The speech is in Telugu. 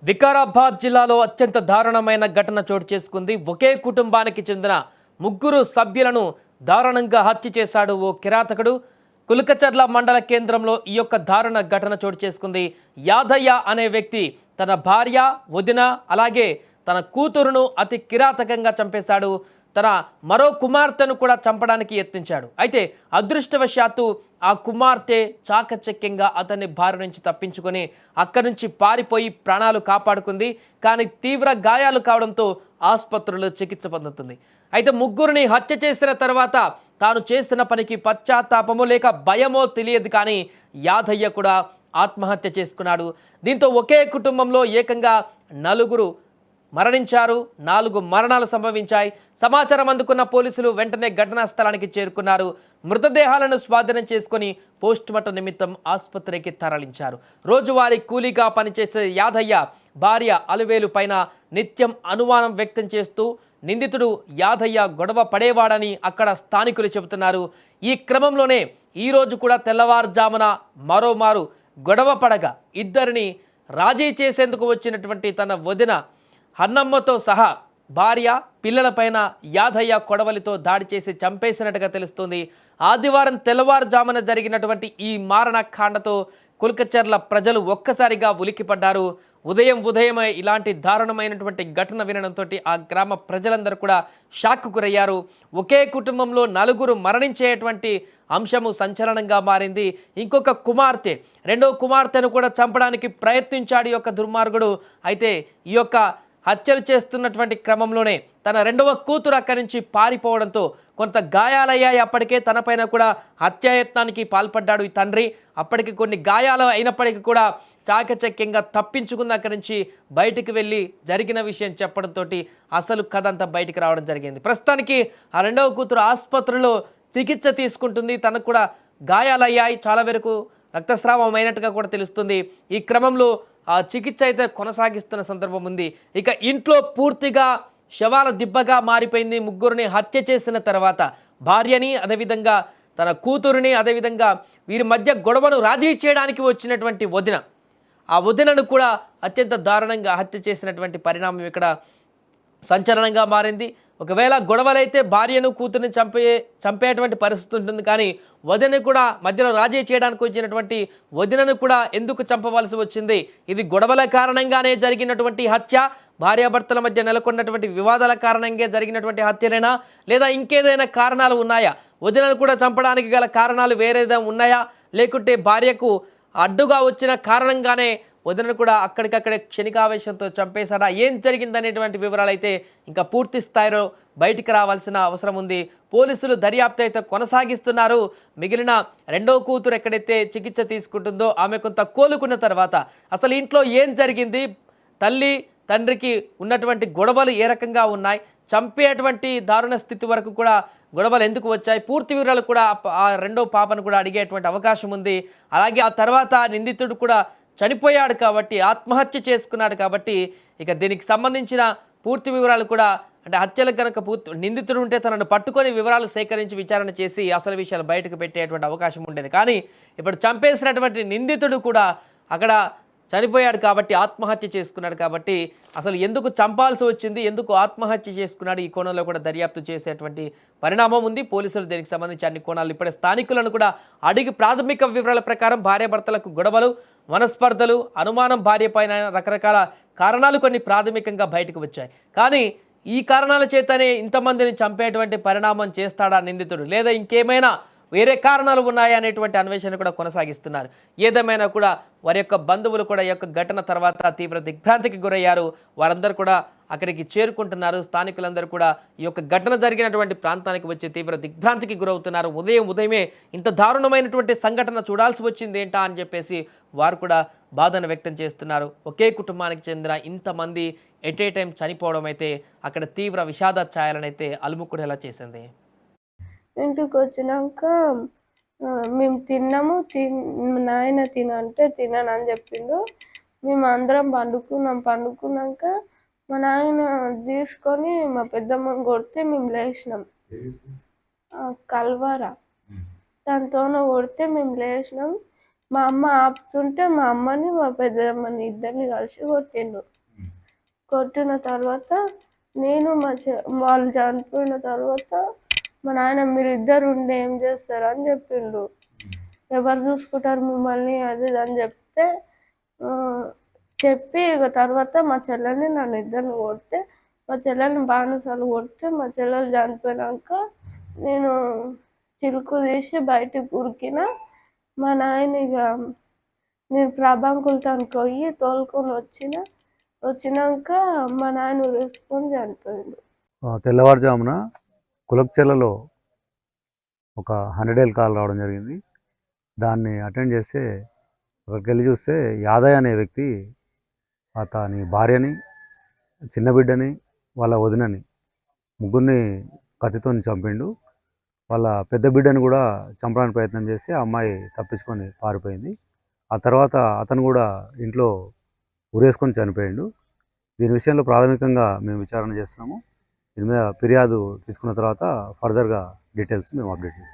వికారాబాద్ జిల్లాలో అత్యంత దారుణమైన ఘటన చోటు చేసుకుంది. ఒకే కుటుంబానికి చెందిన ముగ్గురు సభ్యులను దారుణంగా హత్య చేశాడు ఓ కిరాతకుడు. కులకచర్ల మండల కేంద్రంలో ఈ యొక్క దారుణ ఘటన చోటు చేసుకుంది. యాదయ్య అనే వ్యక్తి తన భార్య, వదిన, అలాగే తన కూతురును అతి కిరాతకంగా చంపేశాడు. తన మరో కుమార్తెను కూడా చంపడానికి యత్నించాడు. అయితే అదృష్టవశాత్తు ఆ కుమార్తె చాకచక్యంగా అతన్ని బారి నుంచి తప్పించుకొని అక్కడి నుంచి పారిపోయి ప్రాణాలు కాపాడుకుంది. కానీ తీవ్ర గాయాలు కావడంతో ఆసుపత్రిలో చికిత్స పొందుతుంది. అయితే ముగ్గురిని హత్య చేసిన తర్వాత తాను చేసిన పనికి పశ్చాత్తాపమో లేక భయమో తెలియదు, కానీ యాదయ్య కూడా ఆత్మహత్య చేసుకున్నాడు. దీంతో ఒకే కుటుంబంలో ఏకంగా నలుగురు మరణించారు. 4 మరణాలు సంభవించాయి. సమాచారం అందుకున్న పోలీసులు వెంటనే ఘటనా స్థలానికి చేరుకున్నారు. మృతదేహాలను స్వాధీనం చేసుకుని పోస్టుమార్టం నిమిత్తం ఆసుపత్రికి తరలించారు. రోజువారీ కూలీగా పనిచేసే యాదయ్య భార్య అలువేలు పైన నిత్యం అనుమానం వ్యక్తం చేస్తూ నిందితుడు యాదయ్య గొడవ పడేవాడని అక్కడ స్థానికులు చెబుతున్నారు. ఈ క్రమంలోనే ఈరోజు కూడా తెల్లవారుజామున మరోమారు గొడవ పడగా ఇద్దరిని రాజీ చేసేందుకు వచ్చినటువంటి తన వదిన హన్నమ్మతో సహా భార్య, పిల్లలపైన యాదయ్య కొడవలితో దాడి చేసి చంపేసినట్టుగా తెలుస్తుంది. ఆదివారం తెల్లవారుజామున జరిగినటువంటి ఈ మారణకాండతో కుల్కచర్ల ప్రజలు ఒక్కసారిగా ఉలిక్కిపడ్డారు. ఉదయమే ఇలాంటి దారుణమైనటువంటి ఘటన వినడంతో ఆ గ్రామ ప్రజలందరూ కూడా షాక్కు గురయ్యారు. ఒకే కుటుంబంలో 4 మరణించేటువంటి అంశము సంచలనంగా మారింది. ఇంకొక కుమార్తె, రెండో కుమార్తెను కూడా చంపడానికి ప్రయత్నించాడు ఈ యొక్క దుర్మార్గుడు. అయితే ఈ యొక్క హత్యలు చేస్తున్నటువంటి క్రమంలోనే తన రెండవ కూతురు అక్కడి నుంచి పారిపోవడంతో కొంత గాయాలయ్యాయి. అప్పటికే తనపైన కూడా హత్యాయత్నానికి పాల్పడ్డాడు ఈ తండ్రి. అప్పటికి కొన్ని గాయాలు అయినప్పటికీ కూడా చాకచక్యంగా తప్పించుకుంది. అక్కడి నుంచి బయటికి వెళ్ళి జరిగిన విషయం చెప్పడంతో అసలు కథ అంతా బయటికి రావడం జరిగింది. ప్రస్తుతానికి ఆ రెండవ కూతురు ఆసుపత్రిలో చికిత్స తీసుకుంటుంది. తనకు కూడా గాయాలయ్యాయి, చాలా వరకు రక్తస్రావం అయినట్టుగా కూడా తెలుస్తుంది. ఈ క్రమంలో ఆ చికిత్స అయితే కొనసాగిస్తున్న సందర్భం ఉంది. ఇక ఇంట్లో పూర్తిగా శవాల దిబ్బగా మారిపోయింది. ముగ్గురిని హత్య చేసిన తర్వాత భార్యని, అదేవిధంగా తన కూతురుని, అదేవిధంగా వీరి మధ్య గొడవను రాజీ చేయడానికి వచ్చినటువంటి వదిన, ఆ వదినను కూడా అత్యంత దారుణంగా హత్య చేసినటువంటి పరిణామం ఇక్కడ సంచలనంగా మారింది. ఒకవేళ గొడవలైతే భార్యను, కూతురుని చంపేటువంటి పరిస్థితి ఉంటుంది, కానీ వదిన కూడా మధ్యలో రాజీ చేయడానికి వచ్చినటువంటి వదినను కూడా ఎందుకు చంపవలసి వచ్చింది? ఇది గొడవల కారణంగానే జరిగినటువంటి హత్య, భార్యాభర్తల మధ్య నెలకొన్నటువంటి వివాదాల కారణంగా జరిగినటువంటి హత్యలేనా, లేదా ఇంకేదైనా కారణాలు ఉన్నాయా? వదినను కూడా చంపడానికి గల కారణాలు వేరేదా ఉన్నాయా, లేకుంటే భార్యకు అడ్డుగా వచ్చిన కారణంగానే వదినను కూడా అక్కడికక్కడే క్షణికావేశంతో చంపేశాడా? ఏం జరిగిందనేటువంటి వివరాలు అయితే ఇంకా పూర్తి స్థాయిలో బయటికి రావాల్సిన అవసరం ఉంది. పోలీసులు దర్యాప్తు అయితే కొనసాగిస్తున్నారు. మిగిలిన రెండో కూతురు ఎక్కడైతే చికిత్స తీసుకుంటుందో ఆమె కొంత కోలుకున్న తర్వాత అసలు ఇంట్లో ఏం జరిగింది, తల్లి తండ్రికి ఉన్నటువంటి గొడవలు ఏ రకంగా ఉన్నాయి, చంపేటువంటి దారుణ స్థితి వరకు కూడా గొడవలు ఎందుకు వచ్చాయి, పూర్తి వివరాలు కూడా ఆ రెండో పాపను కూడా అడిగేటువంటి అవకాశం ఉంది. అలాగే ఆ తర్వాత నిందితుడు కూడా చనిపోయాడు కాబట్టి, ఆత్మహత్య చేసుకున్నాడు కాబట్టి, ఇక దీనికి సంబంధించిన పూర్తి వివరాలు కూడా, అంటే హత్యలకు కనుక నిందితుడు ఉంటే తనను పట్టుకొని వివరాలు సేకరించి విచారణ చేసి అసలు విషయాలు బయటకు పెట్టేటువంటి అవకాశం ఉండేది. కానీ ఇప్పుడు చంపేసినటువంటి నిందితుడు కూడా అక్కడ చనిపోయాడు కాబట్టి, ఆత్మహత్య చేసుకున్నాడు కాబట్టి, అసలు ఎందుకు చంపాల్సి వచ్చింది, ఎందుకు ఆత్మహత్య చేసుకున్నాడు, ఈ కోణంలో కూడా దర్యాప్తు చేసేటువంటి పరిణామం ఉంది. పోలీసులు దీనికి సంబంధించి అన్ని కోణాలు ఇప్పుడే స్థానికులను కూడా అడిగి ప్రాథమిక వివరాల ప్రకారం భార్యాభర్తలకు గొడవలు, మనస్పర్ధలు, అనుమానం భార్య పైన రకరకాల కారణాలు కొన్ని ప్రాథమికంగా బయటకు వచ్చాయి. కానీ ఈ కారణాల చేతనే ఇంతమందిని చంపేటువంటి పరిణామం చేస్తాడా నిందితుడు, లేదా ఇంకేమైనా వేరే కారణాలు ఉన్నాయా అనేటువంటి అన్వేషణ కూడా కొనసాగిస్తున్నారు. ఏదేమైనా కూడా వారి యొక్క బంధువులు కూడా ఈ యొక్క ఘటన తర్వాత తీవ్ర దిగ్భ్రాంతికి గురయ్యారు. వారందరూ కూడా అక్కడికి చేరుకుంటున్నారు. స్థానికులందరూ కూడా ఈ యొక్క ఘటన జరిగినటువంటి ప్రాంతానికి వచ్చి తీవ్ర దిగ్భ్రాంతికి గురవుతున్నారు. ఉదయమే ఇంత దారుణమైనటువంటి సంఘటన చూడాల్సి వచ్చింది ఏంటా అని చెప్పేసి వారు కూడా బాధను వ్యక్తం చేస్తున్నారు. ఒకే కుటుంబానికి చెందిన ఇంతమంది ఎట్ ఏ టైం చనిపోవడం అయితే అక్కడ తీవ్ర విషాద ఛాయలనైతే అలుముకునేలా చేసింది. ఇంటికి వచ్చినాక మేము తిన్నాము. నాయన తినంటే తిననని చెప్పిండు. మేము అందరం పండుకున్నాక మా నాయన తీసుకొని మా పెద్దమ్మని కొడితే మేము లేచినాం. కల్వరా దాంతోనే కొడితే మేము లేచినాం. మా అమ్మ ఆపుతుంటే మా అమ్మని మా పెద్దమ్మని ఇద్దరిని కలిసి కొట్టిండు. కొట్టిన తర్వాత నేను వాళ్ళు చనిపోయిన తర్వాత మా నాయన మీరిద్దరు ఉండి ఏం చేస్తారు అని చెప్పిండు. ఎవరు చూసుకుంటారు మిమ్మల్ని అది ఇది అని చెప్తే ఆ, చెప్పి ఇక తర్వాత మా చెల్లెల్ని నన్ను ఇద్దరిని కొడితే మా చెల్లెల్ని బానిసలు కొడితే మా చెల్లెలు చనిపోయినాక నేను చిలుకు తీసి బయటికి ఉరికిన. మా నాయన ఇక నేను ప్రభాంకులతో పోయి తోలుకొని వచ్చినాక మా నాయన ఉరేసుకొని చనిపోయిండు. తెల్లవారుజామున కులక్చెర్లలో ఒక 100 కాల్ రావడం జరిగింది. దాన్ని అటెండ్ చేస్తే అక్కడికి వెళ్ళి చూస్తే యాదయ్య అనే వ్యక్తి అతని భార్యని, చిన్న బిడ్డని, వాళ్ళ వదినని ముగ్గురిని కత్తితో చంపిండు. వాళ్ళ పెద్ద బిడ్డని కూడా చంపడానికి ప్రయత్నం చేసి ఆ అమ్మాయి తప్పించుకొని పారిపోయింది. ఆ తర్వాత అతను కూడా ఇంట్లో ఉరేసుకొని చనిపోయిండు. దీని విషయంలో ప్రాథమికంగా మేము విచారణ చేస్తున్నాము. దీని మీద ఫిర్యాదు తీసుకున్న తర్వాత ఫర్దర్గా డీటెయిల్స్ మేము అప్డేట్ చేస్తాం.